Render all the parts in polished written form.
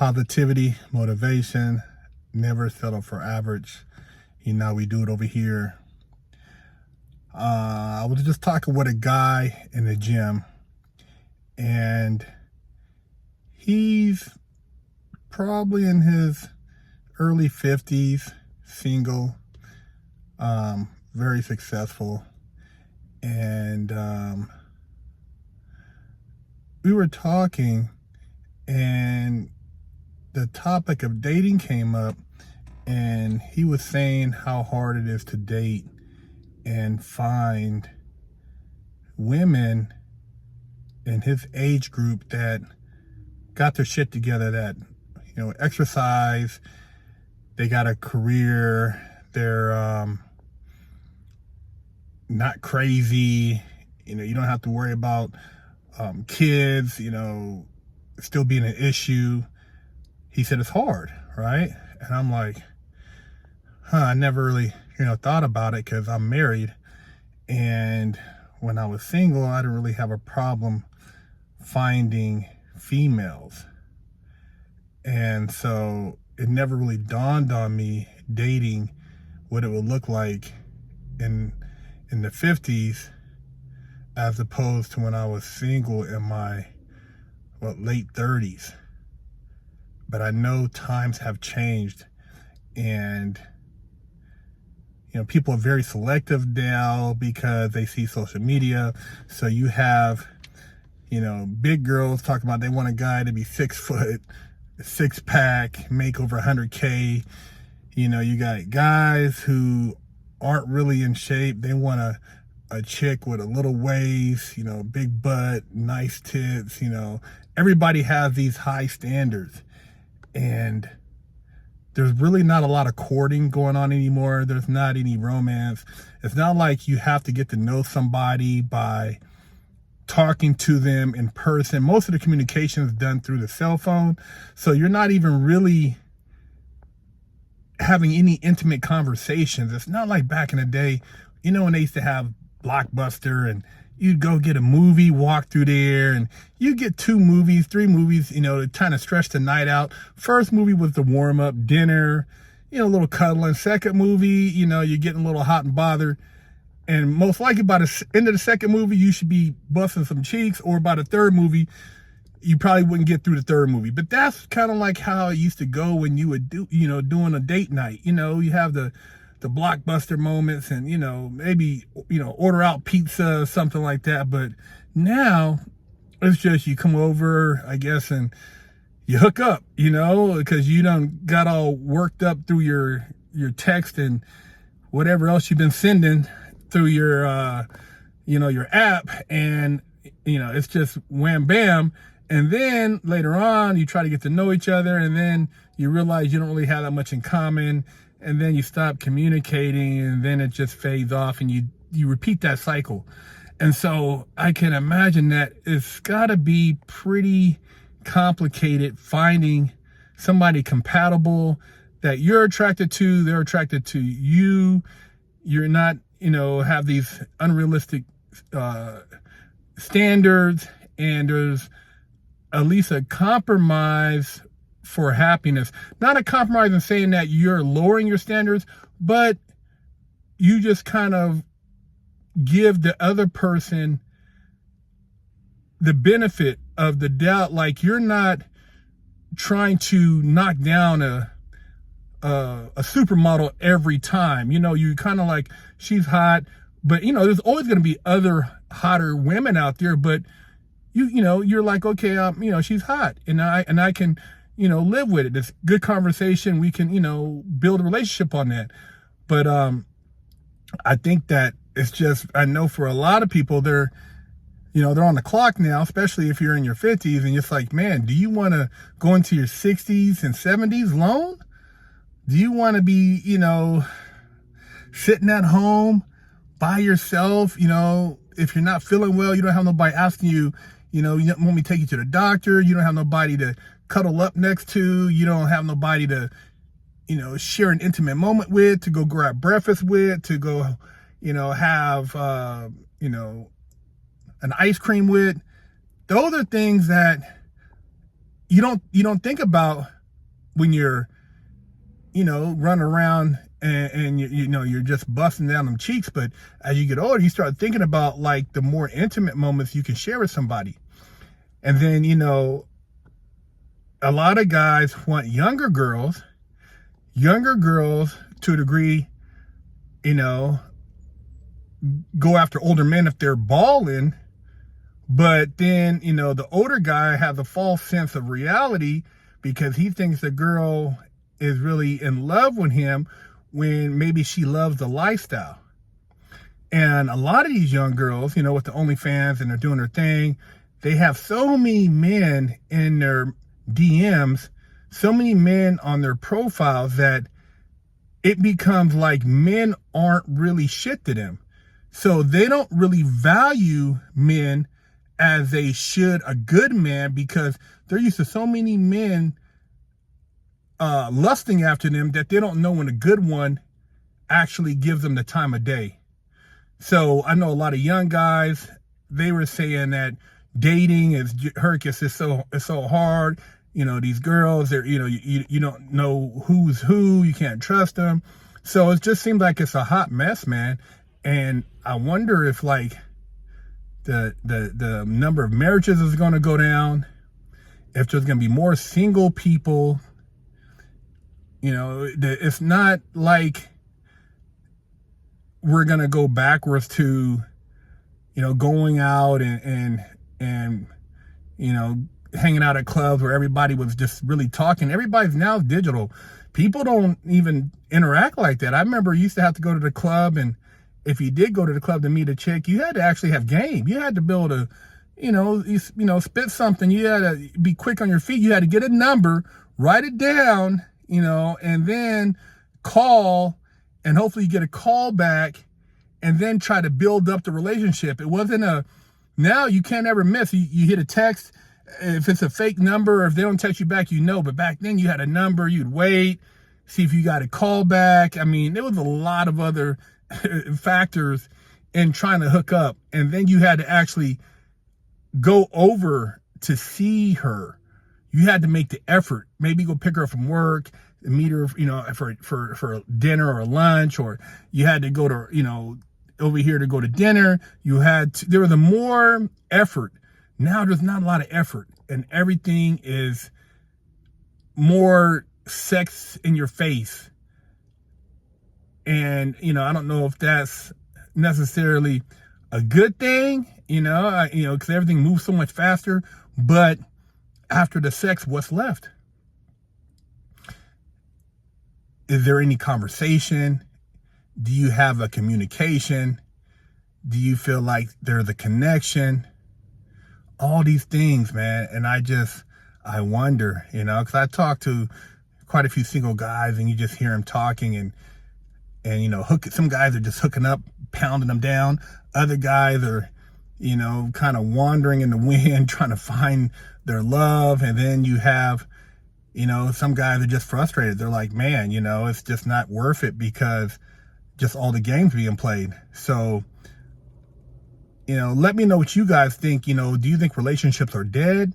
positivity, motivation, never settle for average. You know, we do it over here. I was just talking with a guy in the gym, and he's probably in his early 50s, single, very successful. And we were talking, and the topic of dating came up, and he was saying how hard it is to date and find women in his age group that got their shit together, that, you know, exercise, they got a career, they're not crazy, you know, you don't have to worry about kids, you know, still being an issue. He said it's hard, right? And I'm like, I never really, you know, thought about it, because I'm married, and when I was single, I didn't really have a problem finding females. And so it never really dawned on me dating what it would look like in the 50s as opposed to when I was single in my late 30s. But I know times have changed, and you know, people are very selective now because they see social media. So you have, you know, big girls talking about they want a guy to be 6 foot, 6-pack, make over 100K. You know, you got guys who aren't really in shape. They want a chick with a little waist, you know, big butt, nice tits. You know, everybody has these high standards, and there's really not a lot of courting going on anymore. There's not any romance. It's not like you have to get to know somebody by talking to them in person. Most of the communication is done through the cell phone. So you're not even really having any intimate conversations. It's not like back in the day, you know, when they used to have Blockbuster, and you'd go get a movie, walk through there, and you get 2 movies, 3 movies, you know, to kind of stretch the night out. First movie was the warm up, dinner, you know, a little cuddling. Second movie, you know, you're getting a little hot and bothered. And most likely by the end of the second movie, you should be busting some cheeks, or by the third movie, you probably wouldn't get through the third movie. But that's kind of like how it used to go when you would do, you know, doing a date night. You know, you have the Blockbuster moments, and, you know, maybe, you know, order out pizza, something like that. But now it's just you come over, I guess, and you hook up, you know, because you done got all worked up through your text and whatever else you've been sending through your, you know, your app. And, you know, it's just wham, bam. And then later on, you try to get to know each other, and then you realize you don't really have that much in common. And then you stop communicating, and then it just fades off, and you repeat that cycle. And so I can imagine that it's got to be pretty complicated finding somebody compatible that you're attracted to, they're attracted to you. You're not, you know, have these unrealistic standards, and there's at least a compromise for happiness. Not a compromise in saying that you're lowering your standards, but you just kind of give the other person the benefit of the doubt. Like, you're not trying to knock down a supermodel every time. You know, you kind of like, she's hot, but, you know, there's always going to be other hotter women out there, but you know, you're like, okay, you know, she's hot, and I can, you know, live with it. It's good conversation. We can, you know, build a relationship on that. But I think that it's just, I know for a lot of people, they're, you know, they're on the clock now, especially if you're in your 50s, and it's like, man, do you want to go into your 60s and 70s lone? Do you want to be, you know, sitting at home by yourself? You know, if you're not feeling well, you don't have nobody asking you, you know, you want me to take you to the doctor? You don't have nobody to cuddle up next to. You don't have nobody to, you know, share an intimate moment with, to go grab breakfast with, to go, you know, have, you know, an ice cream with. Those are things that you don't think about when you're, running around and you're just busting down them cheeks. But as you get older, you start thinking about like the more intimate moments you can share with somebody. And then, a lot of guys want younger girls to a degree, go after older men if they're balling. But then, the older guy has a false sense of reality because he thinks the girl is really in love with him when maybe she loves the lifestyle. And a lot of these young girls, with the OnlyFans and they're doing their thing, they have so many men in their DMs, so many men on their profiles that it becomes like men aren't really shit to them. So they don't really value men as they should a good man because they're used to so many men lusting after them that they don't know when a good one actually gives them the time of day. So I know a lot of young guys, they were saying that dating is so hard. These girls, they're, you don't know who's who, you can't trust them. So it just seems like it's a hot mess, man. And I wonder if like the number of marriages is going to go down, if there's going to be more single people. It's not like we're going to go backwards to, going out and hanging out at clubs where everybody was just really talking. Everybody's now digital. People don't even interact like that. I remember you used to have to go to the club, and if you did go to the club to meet a chick, you had to actually have game. You had to be able to, spit something. You had to be quick on your feet. You had to get a number, write it down, and then call, and hopefully you get a call back, and then try to build up the relationship. It wasn't now you can't ever miss. You hit a text. If it's a fake number, or if they don't text you back, but back then you had a number, you'd wait, see if you got a call back. I mean, there was a lot of other factors in trying to hook up. And then you had to actually go over to see her. You had to make the effort, maybe go pick her up from work, meet her, for dinner or lunch, or you had to go to, over here to go to dinner. There was a more effort. Now there's not a lot of effort, and everything is more sex in your face. And, I don't know if that's necessarily a good thing, because everything moves so much faster. But after the sex, what's left? Is there any conversation? Do you have a communication? Do you feel like there's a connection? All these things, man. And I wonder, because I talk to quite a few single guys, and you just hear them talking, and some guys are just hooking up, pounding them down. Other guys are, kind of wandering in the wind, trying to find their love. And then you have, some guys are just frustrated. They're like, man, it's just not worth it because just all the games being played. So, let me know what you guys think. Do you think relationships are dead?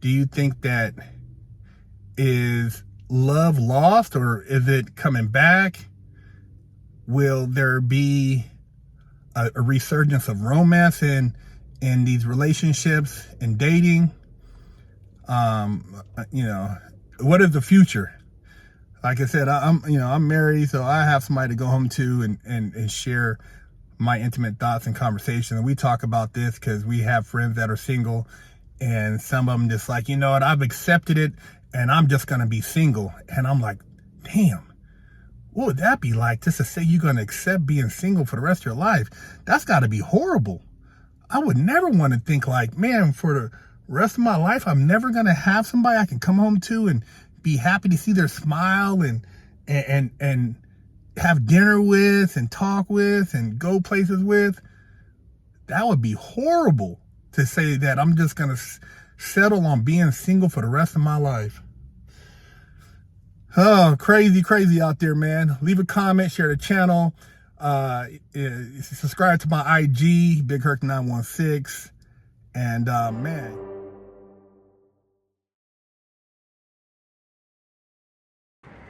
Do you think that is love lost, or is it coming back? Will there be a resurgence of romance in these relationships and dating? What is the future? Like I said, I'm married, so I have somebody to go home to and share my intimate thoughts and conversation. And we talk about this because we have friends that are single, and some of them just like, what, I've accepted it and I'm just going to be single. And I'm like, damn, what would that be like, just to say you're going to accept being single for the rest of your life? That's got to be horrible. I would never want to think like, man, for the rest of my life, I'm never going to have somebody I can come home to and be happy to see their smile and have dinner with and talk with and go places with. That would be horrible, to say that I'm just going to settle on being single for the rest of my life. Oh, crazy out there, man. Leave a comment, share the channel, subscribe to my IG, BigHerc916, and man.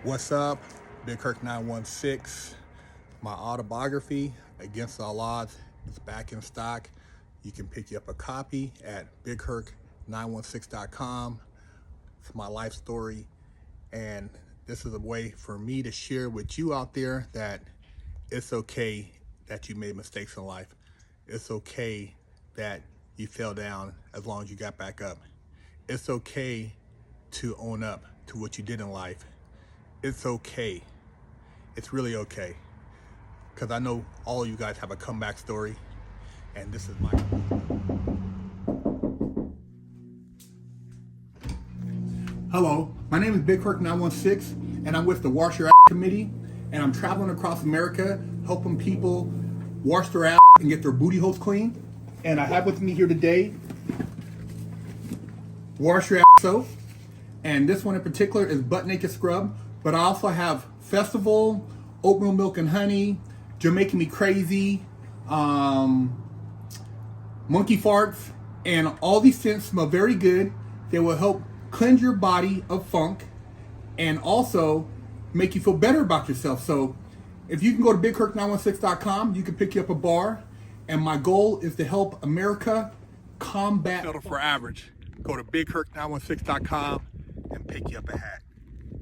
What's up? BigHerc916. My autobiography, Against All Odds, is back in stock. You can pick you up a copy at BigHerc916.com. It's my life story, and this is a way for me to share with you out there that it's okay that you made mistakes in life. It's okay that you fell down as long as you got back up. It's okay to own up to what you did in life. It's okay. It's really okay. Because I know all you guys have a comeback story, and this is my... Hello, my name is BigHerc916, and I'm with the Wash Your Ass Committee, and I'm traveling across America helping people wash their ass and get their booty holes clean. And I have with me here today Wash Your Ass Soap, and this one in particular is Butt Naked Scrub, but I also have Festival, Oatmeal Milk and Honey, Jamaican Me Crazy, Monkey Farts, and all these scents smell very good. They will help cleanse your body of funk and also make you feel better about yourself. So if you can go to BigHerc916.com, you can pick you up a bar, and my goal is to help America combat Settle for Average. Go to BigHerc916.com and pick you up a hat.